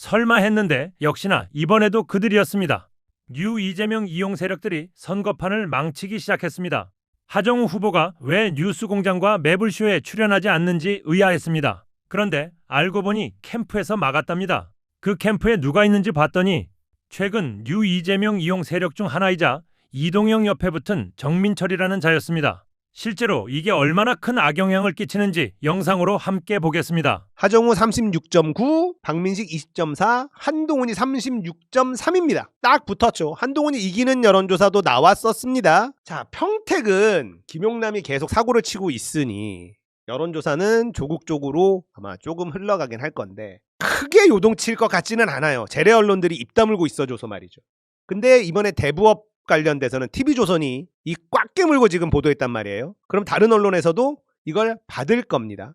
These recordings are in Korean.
설마 했는데 역시나 이번에도 그들이었습니다. 뉴 이재명 이용 세력들이 선거판을 망치기 시작했습니다. 하정우 후보가 왜 뉴스공장과 매불쇼에 출연하지 않는지 의아했습니다. 그런데 알고 보니 캠프에서 막았답니다. 그 캠프에 누가 있는지 봤더니 최근 뉴 이재명 이용 세력 중 하나이자 이동영 옆에 붙은 정민철이라는 자였습니다. 실제로 이게 얼마나 큰 악영향을 끼치는지 영상으로 함께 보겠습니다. 하정우 36.9, 박민식 20.4, 한동훈이 36.3입니다. 딱 붙었죠. 한동훈이 이기는 여론조사도 나왔었습니다. 자, 평택은 김용남이 계속 사고를 치고 있으니 여론조사는 조국 쪽으로 아마 조금 흘러가긴 할 건데 크게 요동칠 것 같지는 않아요. 재래 언론들이 입 다물고 있어줘서 말이죠. 근데 이번에 대부업 관련돼서는 TV조선이 이 꽉 깨물고 지금 보도했단 말이에요. 그럼 다른 언론에서도 이걸 받을 겁니다.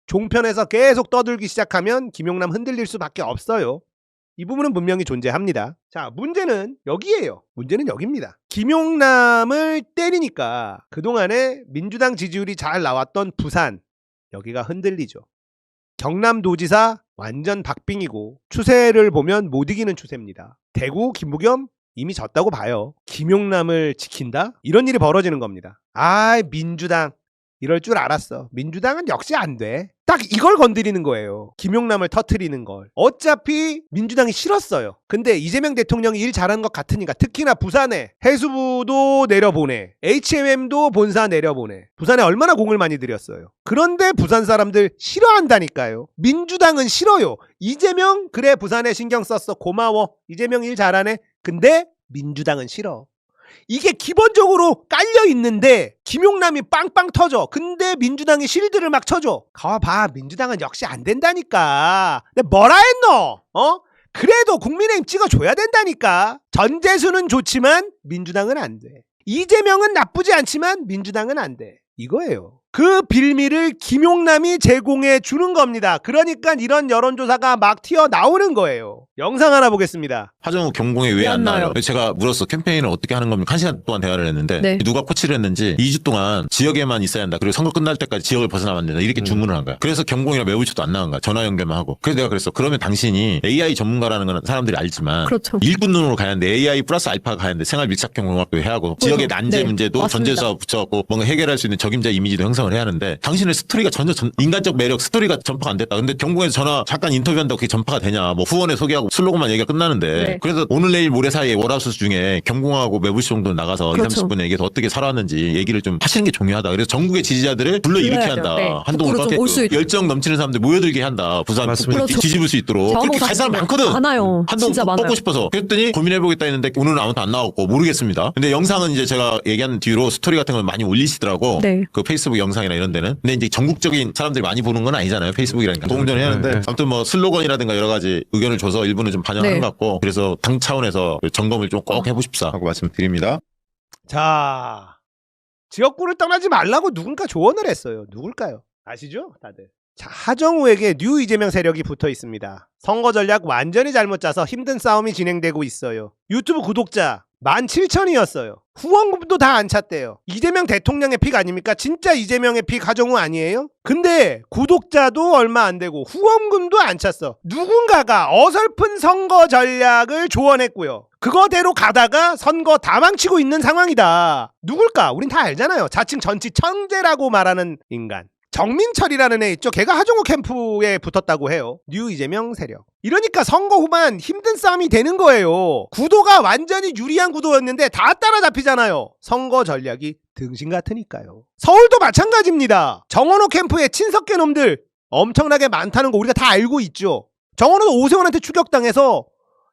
종편에서 계속 떠들기 시작하면 김용남 흔들릴 수밖에 없어요. 이 부분은 분명히 존재합니다. 자, 문제는 여기에요. 문제는 여기입니다. 김용남을 때리니까 그동안에 민주당 지지율이 잘 나왔던 부산, 여기가 흔들리죠. 경남도지사 완전 박빙이고 추세를 보면 못 이기는 추세입니다. 대구, 김부겸 이미 졌다고 봐요. 김용남을 지킨다? 이런 일이 벌어지는 겁니다. 민주당 이럴 줄 알았어. 민주당은 역시 안 돼. 딱 이걸 건드리는 거예요. 김용남을 터트리는 걸. 어차피 민주당이 싫었어요. 근데 이재명 대통령이 일 잘하는 것 같으니까, 특히나 부산에 해수부도 내려보내, HMM도 본사 내려보내. 부산에 얼마나 공을 많이 들였어요. 그런데 부산 사람들 싫어한다니까요. 민주당은 싫어요. 이재명 그래 부산에 신경 썼어 고마워. 이재명 일 잘하네. 근데 민주당은 싫어. 이게 기본적으로 깔려 있는데 김용남이 빵빵 터져. 근데 민주당이 실드를 막 쳐줘. 가봐, 민주당은 역시 안 된다니까. 근데 뭐라 했노? 그래도 국민의힘 찍어줘야 된다니까. 전재수는 좋지만 민주당은 안 돼. 이재명은 나쁘지 않지만 민주당은 안 돼. 이거예요. 그 빌미를 김용남이 제공해 주는 겁니다. 그러니까 이런 여론조사가 막 튀어나오는 거예요. 영상 하나 보겠습니다. 하정우 경공에 왜 안 나와요? 제가 물었어. 캠페인을 어떻게 하는 겁니까? 1시간 동안 대화를 했는데 네. 누가 코치를 했는지 2주 동안 지역에만 있어야 한다. 그리고 선거 끝날 때까지 지역을 벗어나면 안 된다. 이렇게 주문을 한 거야. 그래서 경공이랑 매부쇼도 안 나간 거야. 전화 연결만 하고. 그래서 내가 그랬어. 그러면 당신이 AI 전문가라는 건 사람들이 알지만 그렇죠. 일꾼 눈으로 가야 하는데 AI 플러스 알파가 가야 하는데 생활 밀착 경공학도 해야 하고 지역의 난제 네. 문제도 맞습니다. 전재수와 붙여갖고 뭔가 해결할 수 있는 적임자 이미지도 형성을 해야 하는데 당신의 스토리가 전혀 인간적 매력 스토리가 전파가 안 됐다. 근데 경공에서 전화 잠깐 인터뷰한다고 그게 전파가 되냐. 뭐 후원에 소개하고 슬로건만 얘기가 끝나는데 네. 그래서 오늘 내일 모레 사이에 월화수수 중에 경공하고 매부쇼 정도 나가서 그렇죠. 20-30분에 얘기해서 어떻게 살아왔는지 얘기를 좀 하시는 게 중요하다. 그래서 전국의 지지자들을 불러일으키게 한다. 네. 한동훈 거꾸로 좀 올수 있도록. 열정 넘치는 사람들 모여들게 한다. 부산 맞습니다. 북부를 뒤집을 수 있도록 그렇게 갈 사람 많거든. 많아요. 한동훈 진짜 많아요. 뽑고 싶어서 그랬더니 고민해보겠다 했는데 오늘은 아무도 안 나왔고 모르겠습니다. 근데 영상은 이제 제가 얘기한 뒤로 스토리 같은 걸 많이 올리시더라고. 네. 그 페이스북 영상이나 이런 데는. 근데 이제 전국적인 사람들이 많이 보는 건 아니잖아요. 페이스북이라니까. 도움 전 해야 하는데 아무튼 뭐 슬로건이라든가 여러 가지 의견을 줘서 일부는 좀 반영한 네. 것 같고 그래서 당 차원에서 점검을 좀 꼭 해보십사 하고 말씀드립니다. 자, 지역구를 떠나지 말라고 누군가 조언을 했어요. 누굴까요? 아시죠? 다들. 자, 하정우에게 뉴 이재명 세력이 붙어 있습니다. 선거 전략 완전히 잘못 짜서 힘든 싸움이 진행되고 있어요. 유튜브 구독자 17,000이었어요. 후원금도 다 안 찼대요. 이재명 대통령의 픽 아닙니까? 진짜 이재명의 픽 하정우 아니에요? 근데 구독자도 얼마 안 되고 후원금도 안 찼어. 누군가가 어설픈 선거 전략을 조언했고요. 그거대로 가다가 선거 다 망치고 있는 상황이다. 누굴까? 우린 다 알잖아요. 자칭 전치 천재라고 말하는 인간. 정민철이라는 애 있죠. 걔가 하정우 캠프에 붙었다고 해요. 뉴 이재명 세력. 이러니까 선거 후반 힘든 싸움이 되는 거예요. 구도가 완전히 유리한 구도였는데 다 따라잡히잖아요. 선거 전략이 등신 같으니까요. 서울도 마찬가지입니다. 정원호 캠프에 친석계 놈들 엄청나게 많다는 거 우리가 다 알고 있죠. 정원호도 오세훈한테 추격당해서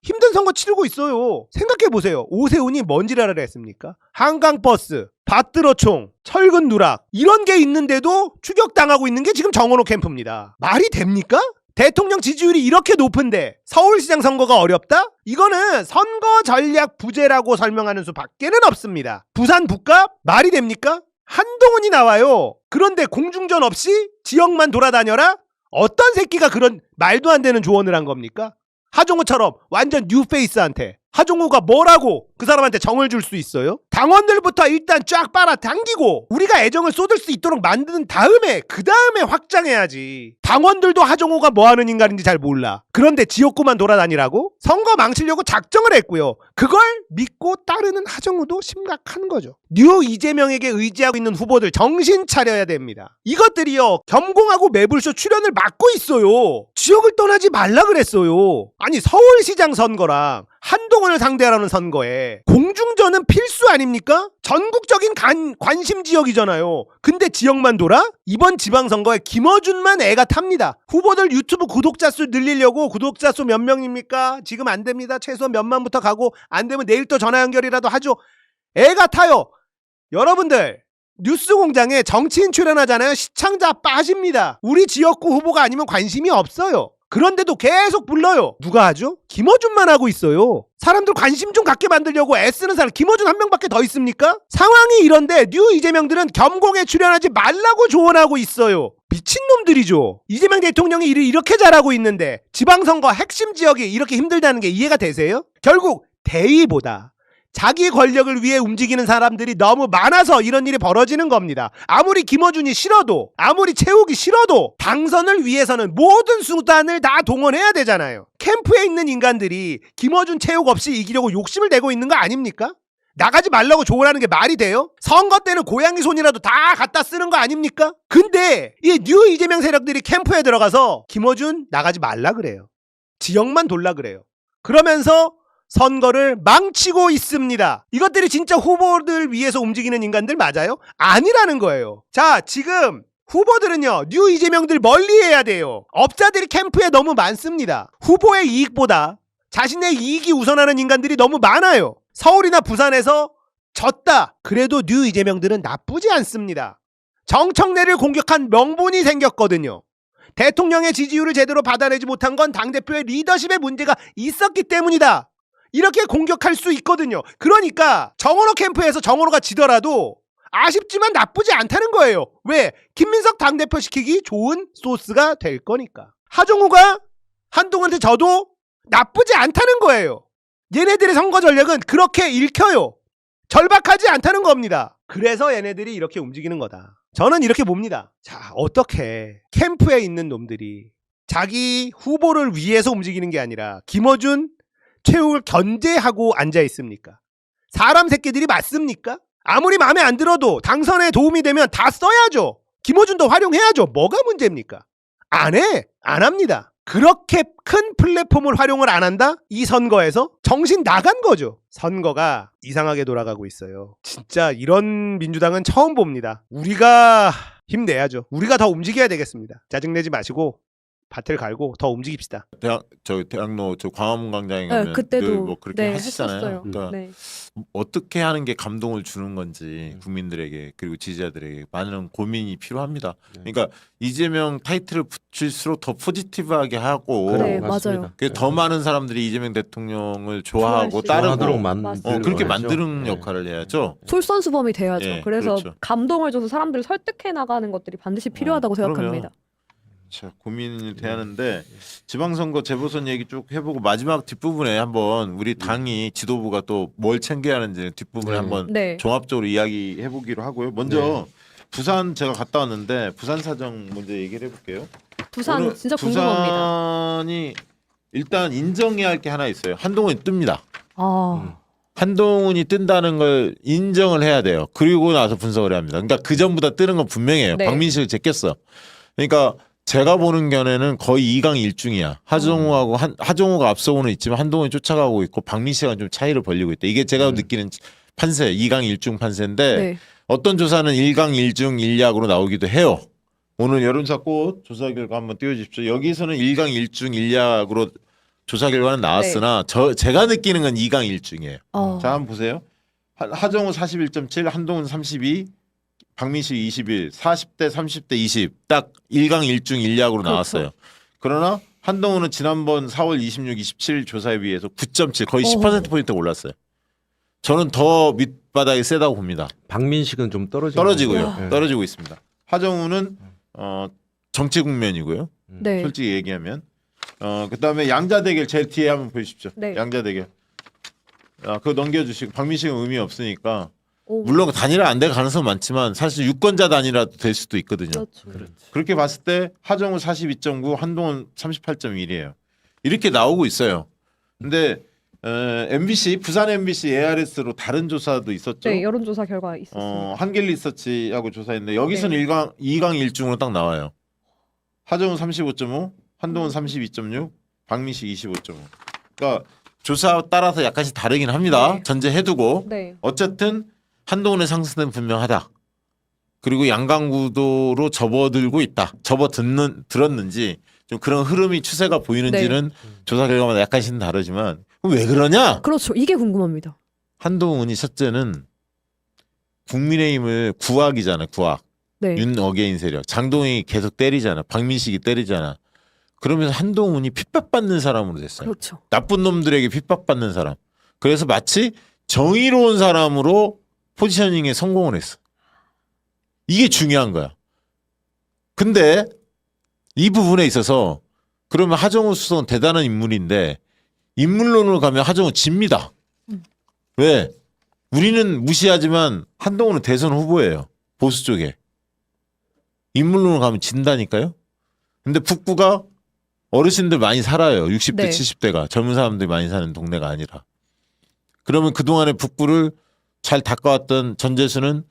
힘든 선거 치르고 있어요. 생각해보세요. 오세훈이 뭔 지랄을 했습니까? 한강버스, 밭들어총, 철근 누락 이런 게 있는데도 추격당하고 있는 게 지금 정원호 캠프입니다. 말이 됩니까? 대통령 지지율이 이렇게 높은데 서울시장 선거가 어렵다? 이거는 선거 전략 부재라고 설명하는 수밖에는 없습니다. 부산 북값? 말이 됩니까? 한동훈이 나와요. 그런데 공중전 없이 지역만 돌아다녀라? 어떤 새끼가 그런 말도 안 되는 조언을 한 겁니까? 하정우처럼 완전 뉴페이스한테. 하정우가 뭐라고 그 사람한테 정을 줄 수 있어요? 당원들부터 일단 쫙 빨아당기고 우리가 애정을 쏟을 수 있도록 만든 다음에 그 다음에 확장해야지. 당원들도 하정우가 뭐하는 인간인지 잘 몰라. 그런데 지역구만 돌아다니라고? 선거 망치려고 작정을 했고요. 그걸 믿고 따르는 하정우도 심각한 거죠. 뉴 이재명에게 의지하고 있는 후보들 정신 차려야 됩니다. 이것들이요 겸공하고 매불쇼 출연을 막고 있어요. 지역을 떠나지 말라 그랬어요. 아니 서울시장 선거랑 한동훈을 상대하는 선거에 공중전은 필수 아닙니까? 전국적인 관심 지역이잖아요. 근데 지역만 돌아? 이번 지방선거에 김어준만 애가 탑니다. 후보들 유튜브 구독자 수 늘리려고 구독자 수 몇 명입니까? 지금 안 됩니다. 최소 몇만부터 가고 안 되면 내일 또 전화 연결이라도 하죠. 애가 타요. 여러분들 뉴스공장에 정치인 출연하잖아요. 시청자 빠집니다. 우리 지역구 후보가 아니면 관심이 없어요. 그런데도 계속 불러요. 누가 하죠? 김어준만 하고 있어요. 사람들 관심 좀 갖게 만들려고 애쓰는 사람 김어준 한 명밖에 더 있습니까? 상황이 이런데 뉴 이재명들은 겸공에 출연하지 말라고 조언하고 있어요. 미친놈들이죠. 이재명 대통령이 일을 이렇게 잘하고 있는데 지방선거 핵심 지역이 이렇게 힘들다는 게 이해가 되세요? 결국 대의보다 자기 권력을 위해 움직이는 사람들이 너무 많아서 이런 일이 벌어지는 겁니다. 아무리 김어준이 싫어도 아무리 채우기 싫어도 당선을 위해서는 모든 수단을 다 동원해야 되잖아요. 캠프에 있는 인간들이 김어준 채욱 없이 이기려고 욕심을 내고 있는 거 아닙니까? 나가지 말라고 조언하는 게 말이 돼요? 선거 때는 고양이 손이라도 다 갖다 쓰는 거 아닙니까? 근데 이 뉴 이재명 세력들이 캠프에 들어가서 김어준 나가지 말라 그래요. 지역만 돌라 그래요. 그러면서 선거를 망치고 있습니다. 이것들이 진짜 후보들 위해서 움직이는 인간들 맞아요? 아니라는 거예요. 자, 지금 후보들은요 뉴 이재명들 멀리해야 돼요. 업자들이 캠프에 너무 많습니다. 후보의 이익보다 자신의 이익이 우선하는 인간들이 너무 많아요. 서울이나 부산에서 졌다. 그래도 뉴 이재명들은 나쁘지 않습니다. 정청래를 공격한 명분이 생겼거든요. 대통령의 지지율을 제대로 받아내지 못한 건 당대표의 리더십에 문제가 있었기 때문이다. 이렇게 공격할 수 있거든요. 그러니까 정원호 캠프에서 정원호가 지더라도 아쉽지만 나쁘지 않다는 거예요. 왜? 김민석 당대표 시키기 좋은 소스가 될 거니까. 하정우가 한동훈한테 져도 나쁘지 않다는 거예요. 얘네들의 선거 전략은 그렇게 읽혀요. 절박하지 않다는 겁니다. 그래서 얘네들이 이렇게 움직이는 거다. 저는 이렇게 봅니다. 자, 어떻게 캠프에 있는 놈들이 자기 후보를 위해서 움직이는 게 아니라 김어준, 최욱을 견제하고 앉아 있습니까? 사람 새끼들이 맞습니까? 아무리 마음에 안 들어도 당선에 도움이 되면 다 써야죠. 김어준도 활용해야죠. 뭐가 문제입니까? 안 해. 안 합니다. 그렇게 큰 플랫폼을 활용을 안 한다? 이 선거에서 정신 나간 거죠. 선거가 이상하게 돌아가고 있어요. 진짜 이런 민주당은 처음 봅니다. 우리가 힘내야죠. 우리가 더 움직여야 되겠습니다. 짜증내지 마시고 밭을 갈고 더 움직입시다. 대학로 광화문 광장에 가면 그때도 늘 뭐 그렇게 네, 하시잖아요. 했었어요. 그러니까 네. 어떻게 하는 게 감동을 주는 건지 국민들에게 그리고 지지자들에게 많은 고민이 필요합니다. 그러니까 이재명 타이틀을 붙일수록 더 포지티브하게 하고 네, 맞아요. 더 많은 사람들이 이재명 대통령을 좋아하고 좋아할 수 따르고 있도록 그렇게 거죠. 만드는 역할을 해야죠. 솔선수범이 돼야죠. 예, 그래서 그렇죠. 감동을 줘서 사람들을 설득해 나가는 것들이 반드시 필요하다고 생각합니다. 자, 고민이 되는데 지방선거 재보선 얘기 쭉 해보고 마지막 뒷부분에 한번 우리 당이 지도부가 또 뭘 챙겨야 하는지 뒷부분에 한번 네. 종합적으로 이야기해보기로 하고요. 먼저 부산 제가 갔다 왔는데 부산 사정 먼저 얘기를 해볼게요. 부산 진짜 궁금합니다. 부산이 일단 인정해야 할 게 하나 있어요. 한동훈이 뜹니다. 한동훈이 뜬다는 걸 인정을 해야 돼요. 그리고 나서 분석을 해야 합니다. 그러니까 그 전보다 뜨는 건 분명해요. 네. 박민식을 제꼈어. 그러니까 제가 보는 견해는 거의 2강 1중이야. 하정우하고 하정우가 앞서고는 있지만 한동훈이 쫓아가고 있고 박민식은 좀 차이를 벌리고 있다. 이게 제가 느끼는 판세, 2강 1중 판세인데 네. 어떤 조사는 1강 1중 1약으로 나오기도 해요. 오늘 여론조사 꽃 조사 결과 한번 띄워주십시오. 여기서는 1강 1중 1약으로 조사 결과는 나왔으나 제가 느끼는 건 2강 1중이에요. 자, 한번 보세요. 하정우 41.7, 한동훈 32, 박민식 21, 40대, 30대, 20. 딱 1강 1중 1약으로 나왔어요. 그러나 한동훈은 지난번 4월 26, 27 조사에 비해서 9.7, 거의 10%포인트 올랐어요. 저는 더 밑바닥이 세다고 봅니다. 박민식은 좀 떨어지고요. 네. 떨어지고 있습니다. 하정우는 정치 국면이고요. 네. 솔직히 얘기하면. 그다음에 양자 대결 제일 뒤에 한번 보십시오. 네. 양자 대결. 그거 넘겨주시고 박민식은 의미 없으니까 오, 물론 단일화 안 될 가능성은 많지만 사실 유권자 단일화도 될 수도 있거든요. 그렇죠. 그렇게 봤을 때 하정우 42.9, 한동훈 38.1이에요. 이렇게 나오고 있어요. 근데 MBC 부산 MBC ARS로 다른 조사도 있었죠. 네, 여론조사 결과 있었습니다. 한길리서치하고 조사했는데 여기서는 네. 2강 1중으로 딱 나와요. 하정우 35.5, 한동훈 32.6, 박민식 25.5. 그러니까 조사 따라서 약간씩 다르긴 합니다. 네. 전제해두고 네, 어쨌든 한동훈의 상승세는 분명하다. 그리고 양강구도로 접어들고 있다. 들었는지 좀 그런 흐름이 추세가 보이는지는 조사 결과마다 약간씩은 다르지만 그럼 왜 그러냐? 그렇죠. 이게 궁금합니다. 한동훈이 첫째는 국민의힘을 구악이잖아. 구악. 네, 윤 어게인 세력. 장동익이 계속 때리잖아. 박민식이 때리잖아. 그러면서 한동훈이 핍박받는 사람으로 됐어요. 그렇죠. 나쁜 놈들에게 핍박받는 사람. 그래서 마치 정의로운 사람으로 포지셔닝에 성공을 했어. 이게 중요한 거야. 근데 이 부분에 있어서 그러면 하정우 수석은 대단한 인물인데 인물론으로 가면 하정우 집니다. 왜? 우리는 무시하지만 한동훈은 대선 후보예요. 보수 쪽에. 인물론으로 가면 진다니까요. 근데 북구가 어르신들 많이 살아요. 60대, 네. 70대가. 젊은 사람들이 많이 사는 동네가 아니라. 그러면 그동안의 북구를 잘 닦아왔던 전재수는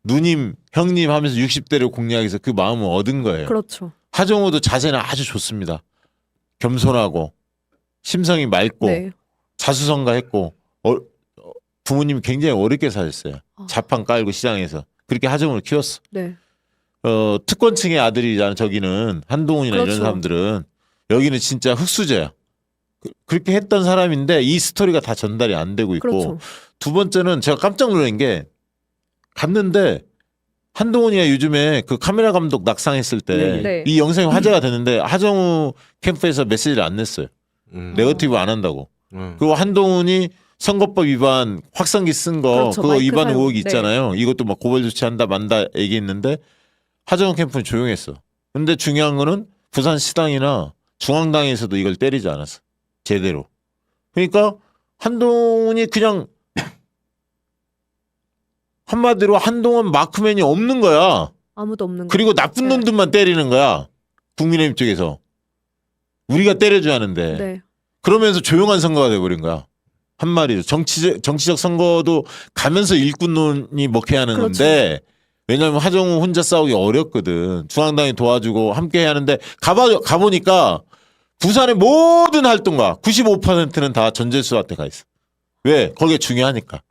누님, 형님 하면서 60대를 공략해서 그 마음을 얻은 거예요. 그렇죠. 하정우도 자세는 아주 좋습니다. 겸손하고 심성이 맑고 네. 자수성가했고 부모님이 굉장히 어렵게 사셨어요. 아. 자판 깔고 시장에서. 그렇게 하정우를 키웠어. 네. 특권층의 아들이잖아. 저기는 한동훈이나 그렇죠. 이런 사람들은. 여기는 진짜 흙수저야. 그렇게 했던 사람인데 이 스토리가 다 전달이 안 되고 있고 그렇죠. 두 번째는 제가 깜짝 놀란 게 갔는데 한동훈이가 요즘에 그 카메라 감독 낙상했을 때 네. 이 영상이 화제가 됐는데 하정우 캠프에서 메시지를 안 냈어요. 음. 네거티브 안 한다고. 음. 그리고 한동훈이 선거법 위반 확성기 쓴 거 그렇죠. 그거 마이크 위반 사용. 의혹이 네. 있잖아요. 이것도 막 고발 조치한다 만다 얘기했는데 하정우 캠프는 조용했어. 근데 중요한 거는 부산 시당이나 중앙당에서도 이걸 때리지 않았어. 제대로. 그러니까 한동훈이 그냥 한마디로 한동훈 마크맨이 없는 거야. 아무도 없는 거. 그리고 나쁜 네. 놈들만 때리는 거야. 국민의힘 쪽에서. 우리가 때려줘야 하는데. 네. 그러면서 조용한 선거가 돼버린 거야. 한마디로. 정치적 선거도 가면서 일꾼론이 먹혀야 하는 그렇죠. 건데 왜냐하면 하정우 혼자 싸우기 어렵거든. 중앙당이 도와주고 함께 해야 하는데 가보니까 부산의 모든 활동가 95%는 다 전재수한테 가 있어. 왜? 거기에 중요하니까.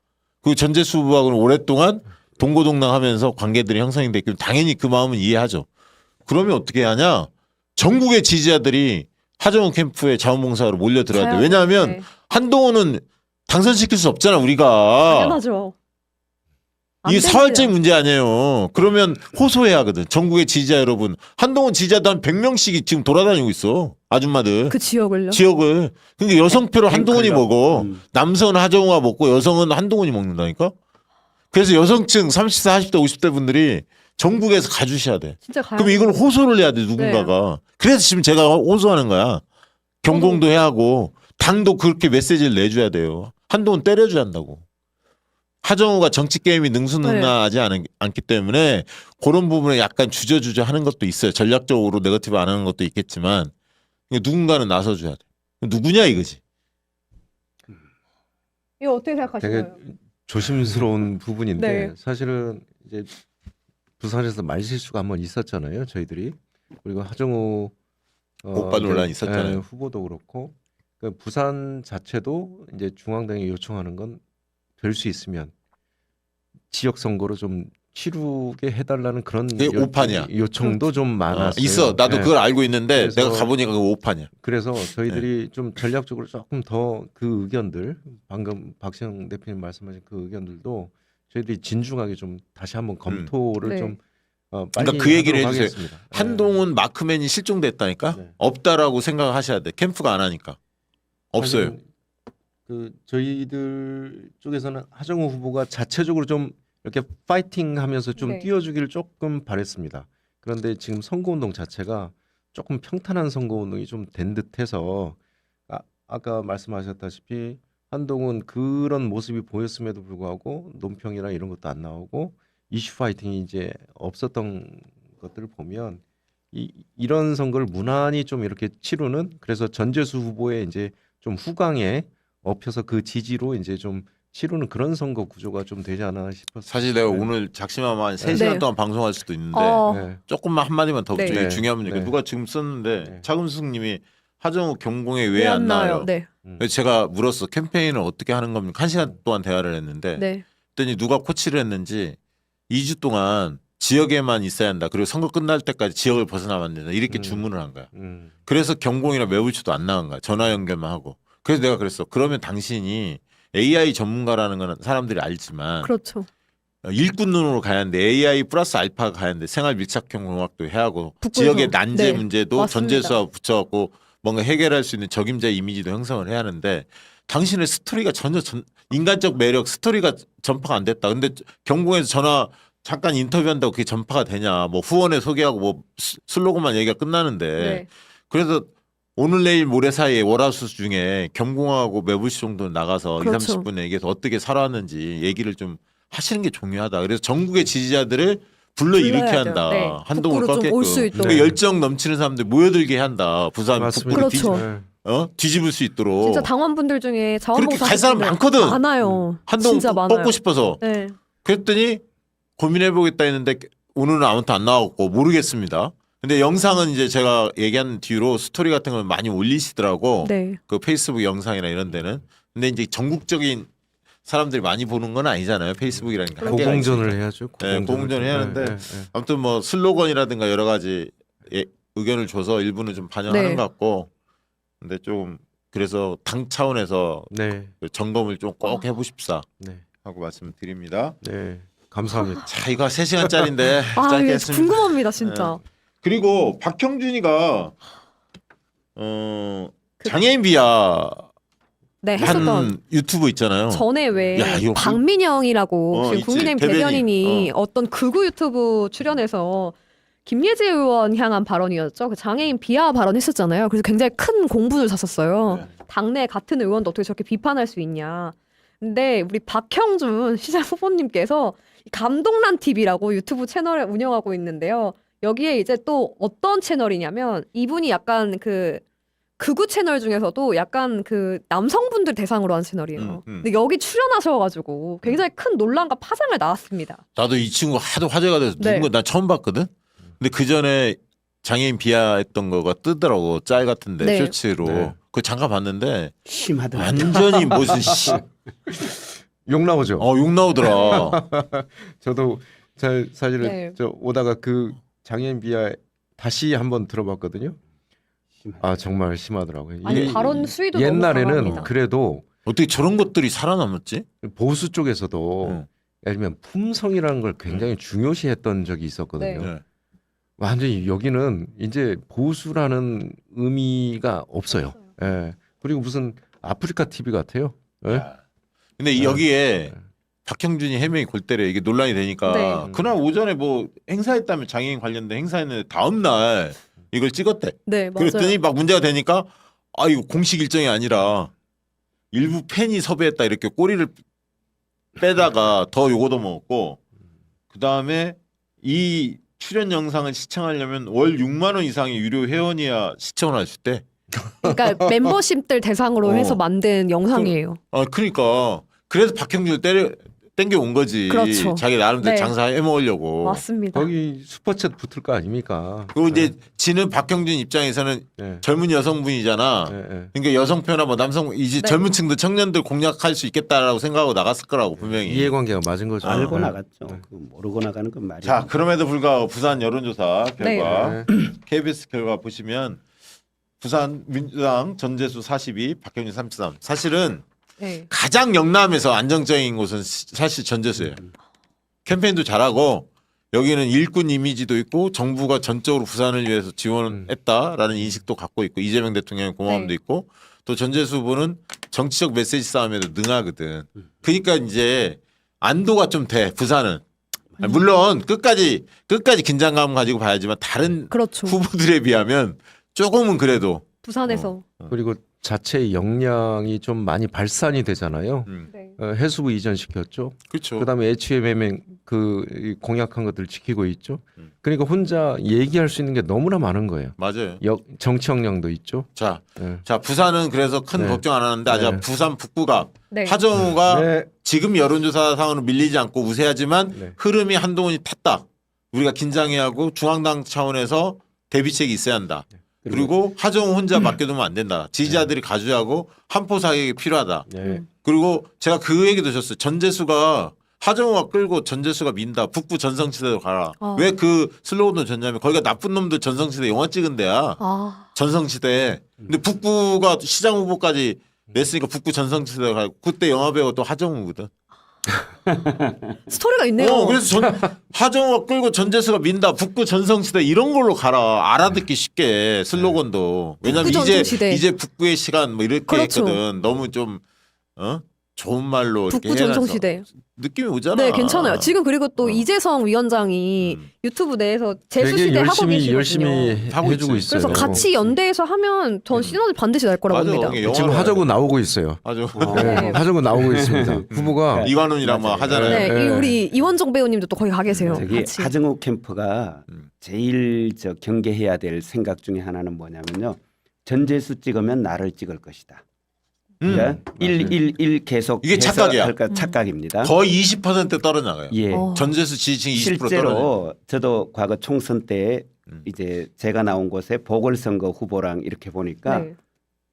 그 전재수 후보하고는 오랫동안 동고동락하면서 관계들이 형성이 됐기 때문에 당연히 그 마음은 이해하죠. 그러면 어떻게 하냐? 전국의 지지자들이 하정우 캠프에 자원봉사로 몰려들어야 돼. 가야 왜냐하면 네. 한동훈은 당선시킬 수 없잖아 우리가. 당연하죠. 안 이게 됩니다. 사활적인 문제 아니에요. 그러면 호소해야 하거든. 전국의 지지자 여러분. 한동훈 지지자도 한 100명씩이 지금 돌아다니고 있어. 아줌마들. 그 지역을요? 지역을. 그러니까 여성표를 한동훈이 팬클럽. 먹어. 남성은 하정우가 먹고 여성은 한동훈이 먹는다니까. 그래서 여성층 30대, 40대, 50대 분들이 전국에서 가주셔야 돼. 진짜 가야. 그럼 이걸 호소를 해야 돼 누군가가. 그래서 지금 제가 호소하는 거야. 경공도 해야 하고 당도 그렇게 메시지를 내줘야 돼요. 한동훈 때려줘야 한다고. 하정우가 정치 게임이 능수능란하지 않기 때문에 그런 부분에 약간 주저주저 하는 것도 있어요. 전략적으로 네거티브 안 하는 것도 있겠지만 누군가는 나서줘야 돼. 누구냐 이거지. 이거 어떻게 되게 생각하시나요? 조심스러운 부분인데 네. 사실은 이제 부산에서 말실수가 한번 있었잖아요. 저희들이. 그리고 하정우 오빠 논란 있었잖아요. 후보도 그렇고 그 부산 자체도 이제 중앙당이 요청하는 건 될 수 있으면 지역 선거로 좀 치르게 해달라는 그런 그게 오판이야. 요청도 좀 많았어요. 있어. 나도 네. 그걸 알고 있는데 그래서- 내가 가보니까 그거 오판이야. 그래서 저희들이 네. 좀 전략적으로 조금 더 그 의견들 방금 박시영 대표님 말씀하신 그 의견들도 저희들이 진중하게 좀 다시 한번 검토를 네. 좀 빨리 그러니까 그 얘기를 하도록 해주세요. 하겠습니다. 네. 한동훈 마크맨이 실종됐다니까? 네. 없다라고 생각하셔야 돼. 캠프가 안 하니까. 없어요. 사실은 그 저희들 쪽에서는 하정우 후보가 자체적으로 좀 이렇게 파이팅하면서 좀 네. 띄워주기를 조금 바랬습니다. 그런데 지금 선거운동 자체가 조금 평탄한 선거운동이 좀 된 듯해서 아까 말씀하셨다시피 한동훈 그런 모습이 보였음에도 불구하고 논평이나 이런 것도 안 나오고 이슈 파이팅이 이제 없었던 것들을 보면 이런 선거를 무난히 좀 이렇게 치르는 그래서 전재수 후보의 이제 좀 후광에 업혀서 그 지지로 이제 좀 치르는 그런 선거 구조가 좀 되지 않아 싶었어요. 사실 내가 네. 오늘 작심하면 한 3시간 네. 동안 방송할 수도 있는데 네. 조금만 한마디만 더 네. 붙이면 네. 중요한 문제가 네. 누가 지금 썼는데 네. 차금숙 님이 하정우 경공에 왜 안 나와요? 네. 그래서 제가 물었어. 캠페인을 어떻게 하는 겁니까? 1시간 동안 대화를 했는데 네. 그랬더니 누가 코치를 했는지 2주 동안 지역에만 있어야 한다. 그리고 선거 끝날 때까지 지역을 벗어나면 안 된다. 이렇게 주문을 한 거야. 그래서 경공이나 매불쇼도 안 나간 거야. 전화 연결만 하고. 그래서 내가 그랬어. 그러면 당신이 AI 전문가라는 건 사람들이 알지만 그렇죠. 일꾼 눈으로 가야 하는데 AI 플러스 알파가 가야 하는데 생활 밀착형 공학도 해야 하고 북부에서. 지역의 난제 네, 문제도 맞습니다. 전재수와 붙여갖고 뭔가 해결할 수 있는 적임자 이미지도 형성을 해야 하는데 당신의 스토리가 전혀 인간적 매력 스토리가 전파가 안 됐다. 근데 경공에서 전화 잠깐 인터뷰한다고 그게 전파가 되냐. 뭐 후원에 소개하고 뭐 슬로건만 얘기가 끝나는데 네. 그래서 오늘 내일 모레 사이에 월화수 중에 경공하고 매불쇼 정도 나가서 그렇죠. 2, 30분 얘기해서 어떻게 살아왔는지 얘기를 좀 하시는 게 중요하다. 그래서 전국의 지지자들을 불러 일으켜야 불러야죠. 한다. 네. 한동훈을 북구로 좀 올 수 꺾게끔. 있도록. 그 열정 넘치는 사람들 모여들게 한다. 부산 맞습니다. 북부를 그렇죠. 뒤집을 수 있도록. 진짜 당원분들 중에 그렇게 자원봉사 갈 사람 하시는 많거든. 많아요. 한동훈 진짜 많아요. 꺾고 싶어서. 네. 그랬더니 고민해보겠다 했는데 오늘은 아무튼 안 나왔고 모르겠습니다. 근데 영상은 이제 제가 얘기한 뒤로 스토리 같은 걸 많이 올리시더라고. 네. 그 페이스북 영상이나 이런 데는. 근데 이제 전국적인 사람들이 많이 보는 건 아니잖아요. 페이스북이라니까. 한계가 고공전을 있으니까. 해야죠. 네, 고공전을 해야 하는데 네. 아무튼 뭐 슬로건이라든가 여러 가지 의견을 줘서 일부는 좀 반영하는 네. 것 같고 근데 좀 그래서 당 차원에서 네. 그 점검을 좀 꼭 해보십사 네. 하고 말씀드립니다. 네. 감사합니다. 자 이거 3시간짜리인데 아, 짧게 이게 했습니다. 궁금합니다, 진짜. 그리고 박형준이가 장애인 비하 네, 했었던 한 유튜브 있잖아요. 전에 왜 야, 이거 박민영이라고 지금 있지. 국민의힘 대변인. 대변인이 어떤 극우 유튜브 출연해서 김예지 의원 향한 발언이었죠. 그 장애인 비하 발언했었잖아요. 그래서 굉장히 큰 공분을 샀었어요. 네. 당내 같은 의원도 어떻게 저렇게 비판할 수 있냐. 근데 우리 박형준 시장 후보님께서 감동란 TV라고 유튜브 채널을 운영하고 있는데요. 여기에 이제 또 어떤 채널이냐면 이분이 약간 그 극우 채널 중에서도 약간 그 남성분들 대상으로 한 채널이에요. 근데 여기 출연하셔가지고 굉장히 큰 논란과 파장을 낳았습니다. 나도 이 친구 하도 화제가 돼서 네. 누군가 나 처음 봤거든. 근데 그 전에 장애인 비하했던 거가 뜨더라고 짤 같은데 네. 쇼츠로. 네. 그거 잠깐 봤는데 심하더라고요. 완전히 무슨 욕 나오죠. 욕 나오더라. 저도 사실은 네. 저 오다가 그 장애인 비하 다시 한번 들어봤거든요. 아 정말 심하더라고요. 아니 발언 수위도 너무 옛날에는 강합니다. 그래도 어떻게 저런 것들이 살아남았지? 보수 쪽에서도 응. 예를 들면 품성이라는 걸 굉장히 중요시했던 적이 있었거든요. 네. 네. 완전히 여기는 이제 보수라는 의미가 없어요. 예. 그리고 무슨 아프리카 TV 같아요. 예? 근데 네. 여기에 박형준이 해명이 골때려 이게 논란이 되니까 네. 그날 오전에 뭐 행사했다면 장애인 관련된 행사했는데 다음 날 이걸 찍었대. 네, 맞아요. 그랬더니 막 문제가 되니까 아 이거 공식 일정이 아니라 일부 팬이 섭외했다 이렇게 꼬리를 빼다가 더 욕 얻어먹었고 그 다음에 이 출연 영상을 시청하려면 월 6만 원 이상의 유료 회원이야 시청을 할 수 있대. 그러니까 멤버십들 대상으로 어. 해서 만든 영상이에요. 그러니까 그래서 박형준을 땡겨 온 거지. 그렇죠. 자기 나름대로 네. 장사해 먹으려고. 맞습니다. 거기 슈퍼챗 붙을 거 아닙니까? 그리고 이제 지는 박형준 입장에서는 예. 젊은 여성분이잖아. 예, 예. 그러니까 여성표나 뭐 남성 이제 네. 젊은 층들 청년들 공략할 수 있겠다라고 생각하고 나갔을 거라고 분명히. 이해관계가 맞은 거죠. 알고 예. 나갔죠. 네. 그 모르고 나가는 건 말이야. 자 그럼에도 불구하고 부산 여론조사 결과 네. KBS 결과 보시면 부산 민주당 전재수 42, 박형준 33. 사실은 네. 가장 영남에서 안정적인 곳은 사실 전재수예요. 캠페인도 잘하고 여기는 일꾼 이미지도 있고 정부가 전적으로 부산을 위해서 지원했다라는 인식도 갖고 있고 이재명 대통령의 고마움도 네. 있고 또 전재수 후보는 정치적 메시지 싸움에도 능하거든. 그러니까 이제 안도가 좀 돼 부산은. 물론 끝까지 긴장감 가지고 봐야지만 다른 그렇죠. 후보들에 비하면 조금은 그래도 부산에서 그리고 자체 역량이 좀 많이 발산이 되잖아요. 네. 해수부 이전시켰죠. 그렇죠. 그다음에 HMM의 이 공약한 것들을 지키고 있죠. 음. 그러니까 혼자 얘기할 수 있는 게 너무나 많은 거예요. 맞아요. 정치 역량도 있죠. 자, 네. 자 부산은 그래서 큰 네. 걱정 안 하는데 아자 네. 부산 북부가 네. 하정우가 네. 지금 여론조사 상으로 밀리지 않고 우세하지만 네. 흐름이 한동훈이 탔다. 우리가 긴장해야 하고 중앙당 차원에서 대비책이 있어야 한다. 그리고 하정우 혼자 맡겨두면 안 된다. 지지자들이 가주하고 한포 사격이 필요하다. 네. 그리고 제가 그 얘기도 줬어요. 전재수가 하정우가 끌고 전재수가 민다. 북부 전성시대로 가라. 왜 그 슬로건을 줬냐면 거기가 나쁜 놈들 전성시대 영화 찍은 데야. 아, 전성시대. 근데 북부가 시장 후보까지 냈으니까 북부 전성시대 가고 그때 영화배우가 또 하정우거든. 스토리가 있네요. 그래서 하정우가 끌고 전재수가 민다. 북부 전성시대 이런 걸로 가라. 알아듣기 쉽게 슬로건도. 왜냐면 북부 전성시대. 이제 북부의 시간 뭐 이렇게 그렇죠. 했거든. 너무 좀 좋은 말로 이렇게 북부 해놔서 전성시대. 느낌이 오잖아. 네, 괜찮아요. 지금 그리고 또 이재성 위원장이 유튜브 내에서 재수시대 하고 계시거든요. 열심히 하고 해주고 있어요. 있어요. 그래서 같이 연대해서 하면 전 시너지 반드시 날 거라고 맞아. 봅니다. 이게 지금 영화로 하정우 나오고 있어요. 맞아. 네. 하정우 나오고 있습니다. 후보가 이관훈이랑 막 하잖아요. 네, 네. 우리 이원정 배우님도 또 거기 가 계세요. 저기 같이. 하정우 캠프가 음. 제일 경계해야 될 생각 중에 하나는 뭐냐면요. 전재수 찍으면 나를 찍을 것이다. 그러니까 1 계속 이게 해서 착각이야. 할까 착각입니다. 거의 20% 떨어나가요. 예. 전재수 지지층이 20% 떨어져. 실제로 저도 과거 총선 때 음. 이제 제가 나온 곳에 보궐선거 후보랑 이렇게 보니까 네.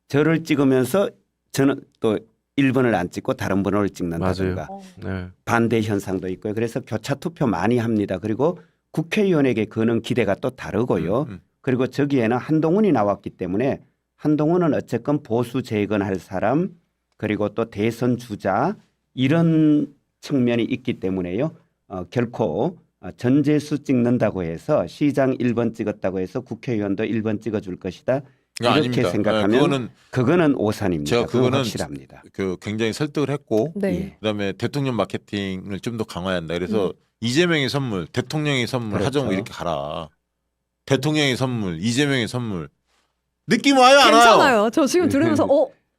저를 찍으면서 저는 또 1번을 안 찍고 다른 번호를 찍는다든가 어. 네. 반대 현상도 있고요. 그래서 교차 투표 많이 합니다. 그리고 국회의원에게 거는 기대가 또 다르고요. 그리고 저기에는 한동훈이 나왔기 때문에 한동훈은 어쨌건 보수 재건할 사람 그리고 또 대선 주자 이런 측면이 있기 때문에요. 결코 전재수 찍는다고 해서 시장 1번 찍었다고 해서 국회의원도 1번 찍어줄 것이다. 이렇게 아닙니다. 생각하면 그거는 오산입니다. 제가 그거는 확실합니다. 굉장히 설득을 했고 네. 예. 그다음에 대통령 마케팅을 좀 더 강화해야 한다. 그래서 이재명의 선물, 대통령의 선물, 그렇죠. 하정우 이렇게 가라. 대통령의 선물, 이재명의 선물. 느낌 와요, 안 와요? 괜찮아요. 저 지금 들으면서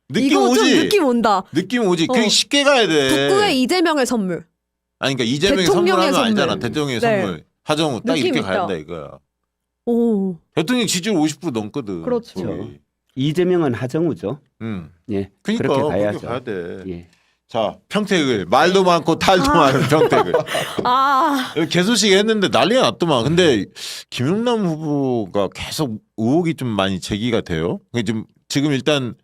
느낌 이거 오지. 좀 느낌 온다. 느낌 오지. 그냥 쉽게 가야 돼. 북구의 이재명의 선물. 아니 그러니까 이재명의 대통령의 선물하면 알잖아. 선물. 대통령의 네. 선물. 하정우 딱 느낌 이렇게 있다. 가야 한다 이거야. 오. 대통령 지지율 50% 넘거든. 그렇죠. 거기. 이재명은 하정우죠. 그러니까 예. 그렇게 그렇게 가야죠. 가야 돼. 예. 자 평택을 말도 많고 탈도 많은 평택을 아. 개소식 했는데 난리가 났더만. 근데 김용남 후보가 계속 의혹이 좀 많이 제기가 돼요. 지금 일단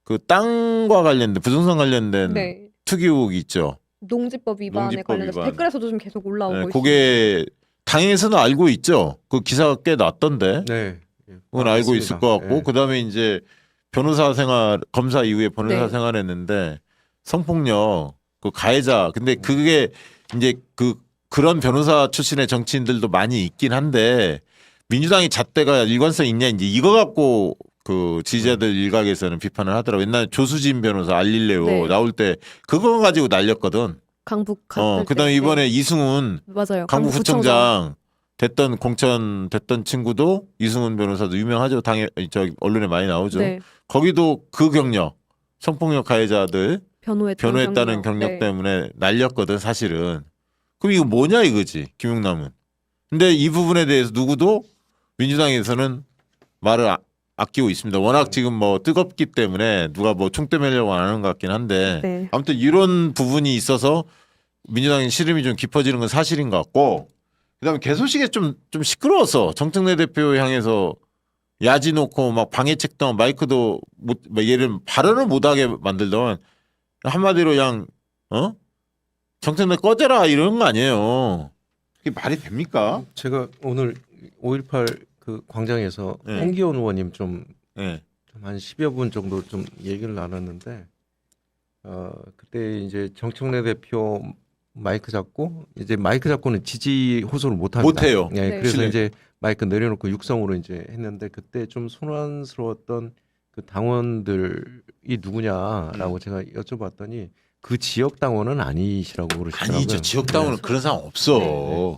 그 땅과 관련된 부동산 관련된 네. 투기 의혹이 있죠. 농지법 위반에 농지법 관련해서 위반. 댓글에서도 좀 계속 올라오고 네, 있습니다. 그게 당에서는 알고 있죠. 그 기사가 꽤 났던데. 네. 그건 알고 있을 것 같고 그다음에 이제 변호사 생활 검사 이후에 변호사 네. 생활했는데 성폭력 그 가해자 근데 그게 이제 그런 변호사 출신의 정치인들도 많이 있긴 한데 민주당이 잣대가 일관성 있냐 이제 이거 갖고 그 지지자들 일각에서는 비판을 하더라고. 옛날 조수진 변호사 알릴레오 네. 나올 때 그거 가지고 날렸거든. 강북 갔을 그다음에 때. 이번에 이승훈 맞아요. 강북구청장 됐던 공천 됐던 친구도 이승훈 변호사도 유명하죠. 당에 언론에 많이 나오죠. 네. 거기도 그 경력 성폭력 가해자들 변호했다는 경력 네. 때문에 날렸거든 사실은. 그럼 이거 뭐냐 이거지 김용남은. 근데 이 부분에 대해서 누구도 민주당에서는 말을 아끼고 있습니다. 워낙 지금 뭐 뜨겁기 때문에 누가 뭐 총대 매려고 안 하는 것 같긴 한데 네. 아무튼 이런 부분이 있어서 민주당의 시름이 좀 깊어지는 건 사실인 것 같고 그다음에 개소식에 좀 시끄러워서 정청래 대표 향해서 야지 놓고 막 방해책 등 마이크도 못 얘를 발언을 못하게 만들던 한마디로 그냥 정청래 꺼져라 이런 거 아니에요. 그게 말이 됩니까? 제가 오늘 5.18 그 광장에서 네. 홍기원 의원님 좀 네. 한 10여 분 정도 좀 얘기를 나눴는데 그때 이제 정청래 대표 마이크 잡고 이제 마이크 잡고는 지지 호소를 못 합니다. 못 해요. 네, 네. 그래서 실례. 이제 마이크 내려놓고 육성으로 이제 했는데 그때 좀 소란스러웠던 그 당원들이 누구냐라고 제가 여쭤봤더니 그 지역 당원은 아니시라고 그러시더라고요. 아니죠. 지역 다운은 네. 그런 사람 없어. 네.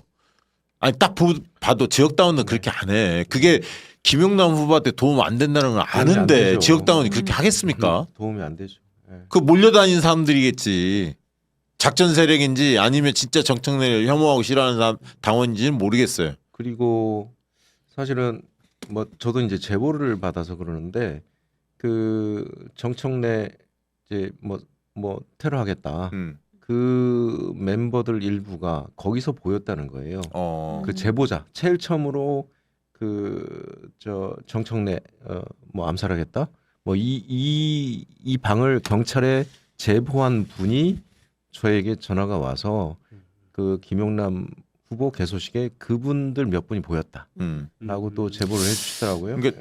아니 딱 봐도 지역 다운은 그렇게 안 해. 그게 김용남 후보한테 도움 안 된다는 걸 도움이 안 아는데 되죠. 지역당원이 그렇게 하겠습니까? 도움이 안 되죠. 예. 그 몰려다니는 사람들이겠지. 작전 세력인지 아니면 진짜 정청래를 혐오하고 싫어하는 사람 당원인지는 모르겠어요. 그리고 사실은 뭐 저도 이제 제보를 받아서 그러는데 그 정청래 이제 뭐 테러하겠다. 그 멤버들 일부가 거기서 보였다는 거예요. 그 제보자 제일 처음으로 그 저 정청래 뭐 암살하겠다. 뭐 이 방을 경찰에 제보한 분이 저에게 전화가 와서 그 김용남 후보 개소식에 그분들 몇 분이 보였다라고 또 제보를 해주시더라고요. 그러니까